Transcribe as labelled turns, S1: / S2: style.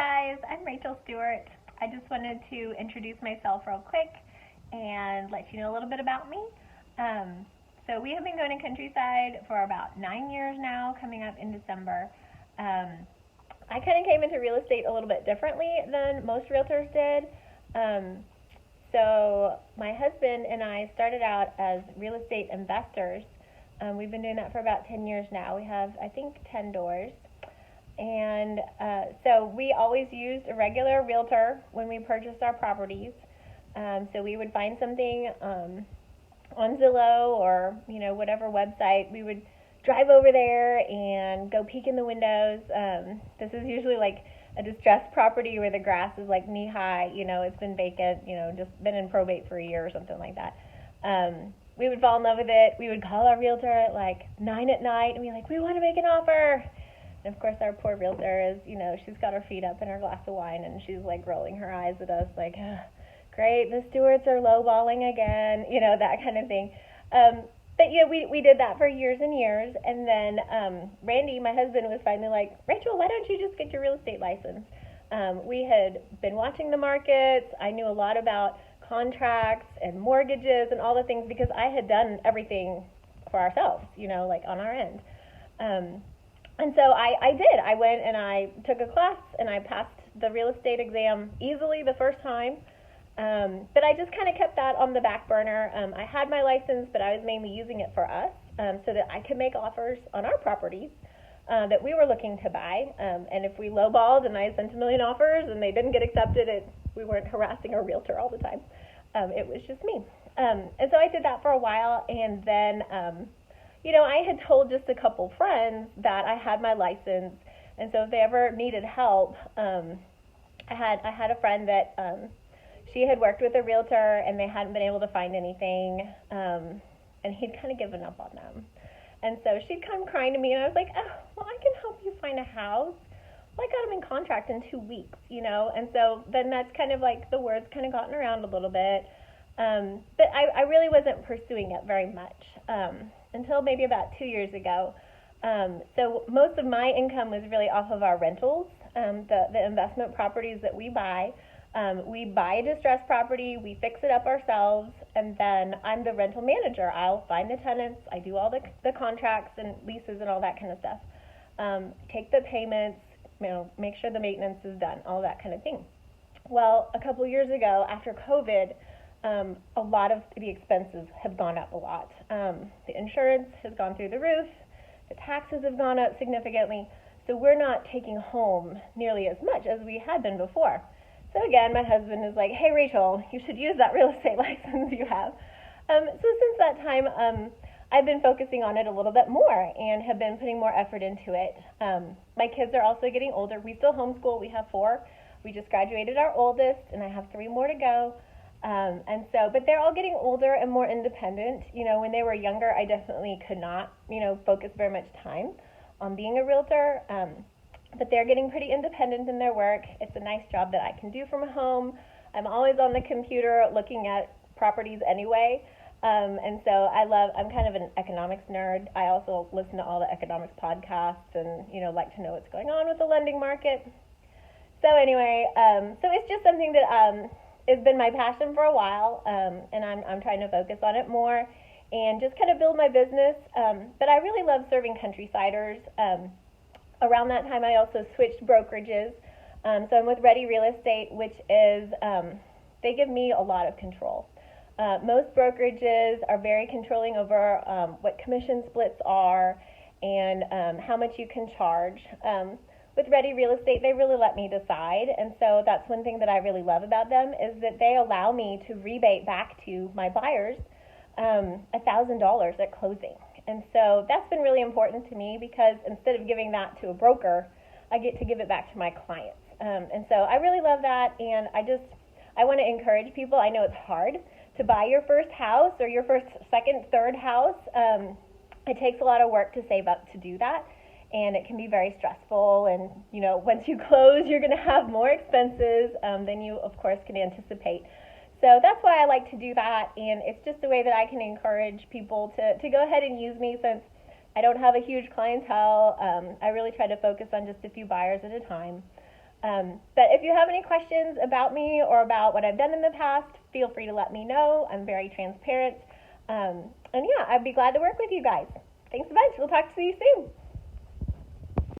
S1: guys, I'm Rachel Stewart. I just wanted to introduce myself real quick and let you know a little bit about me. So we have been going to Countryside for about 9 years now, coming up in December. I kind of came into real estate a little bit differently than most realtors did. So my husband and I started out as real estate investors. We've been doing that for about 10 years now. We have, I think, 10 doors. And so we always used a regular realtor when we purchased our properties. So we would find something on Zillow or whatever website. We would drive over there and go peek in the windows. This is usually like a distressed property where the grass is like knee high. It's been vacant. Just been in probate for a year or something like that. We would fall in love with it. We would call our realtor at like 9 at night and be like, "We want to make an offer." And of course, our poor realtor is, she's got her feet up in her glass of wine and she's like rolling her eyes at us like, "Great, the Stewarts are lowballing again," that kind of thing. But we did that for years and years. And then Randy, my husband, was finally like, "Rachel, why don't you just get your real estate license?" We had been watching the markets. I knew a lot about contracts and mortgages and all the things because I had done everything for ourselves, like on our end. And so I did. I went and I took a class and I passed the real estate exam easily the first time. But I just kind of kept that on the back burner. I had my license, but I was mainly using it for us so that I could make offers on our properties that we were looking to buy. And if we lowballed and I sent a million offers and they didn't get accepted, we weren't harassing our realtor all the time. It was just me. And so I did that for a while. And then, I had told just a couple friends that I had my license. And so if they ever needed help, I had a friend that she had worked with a realtor and they hadn't been able to find anything. And he'd kind of given up on them. And so she'd come crying to me and I was like, "Oh, well, I can help you find a house. Well, I got them in contract in 2 weeks, And so then that's kind of like the word's kind of gotten around a little bit. But I really wasn't pursuing it very much until maybe about 2 years ago. So most of my income was really off of our rentals, the investment properties that we buy. We buy a distressed property, we fix it up ourselves, and then I'm the rental manager. I'll find the tenants, I do all the contracts and leases and all that kind of stuff. Take the payments, make sure the maintenance is done, all that kind of thing. Well, a couple years ago, after COVID, a lot of the expenses have gone up a lot. The insurance has gone through the roof, the taxes have gone up significantly, so we're not taking home nearly as much as we had been before. So again, my husband is like, "Hey, Rachel, you should use that real estate license you have." So since that time, I've been focusing on it a little bit more and have been putting more effort into it. My kids are also getting older. We still homeschool. We have 4. We just graduated our oldest, and I have 3 more to go. But they're all getting older and more independent. When they were younger, I definitely could not, focus very much time on being a realtor. But they're getting pretty independent in their work. It's a nice job that I can do from home. I'm always on the computer looking at properties anyway. And so I'm kind of an economics nerd. I also listen to all the economics podcasts and, like to know what's going on with the lending market. So anyway, so it's just something that has been my passion for a while, and I'm trying to focus on it more and just kind of build my business. But I really love serving Countrysiders. Around that time, I also switched brokerages. So I'm with Ready Real Estate, which is, they give me a lot of control. Most brokerages are very controlling over what commission splits are and how much you can charge. With Ready Real Estate, they really let me decide. And so that's one thing that I really love about them is that they allow me to rebate back to my buyers $1,000 at closing. And so that's been really important to me because instead of giving that to a broker, I get to give it back to my clients. And so I really love that, and I want to encourage people. I know it's hard to buy your first house or your first, second, third house. It takes a lot of work to save up to do that, and it can be very stressful. And, once you close, you're going to have more expenses than you, of course, can anticipate. So that's why I like to do that, and it's just a way that I can encourage people to go ahead and use me since I don't have a huge clientele. I really try to focus on just a few buyers at a time. But if you have any questions about me or about what I've done in the past, feel free to let me know. I'm very transparent. And yeah, I'd be glad to work with you guys. Thanks a bunch. We'll talk to you soon.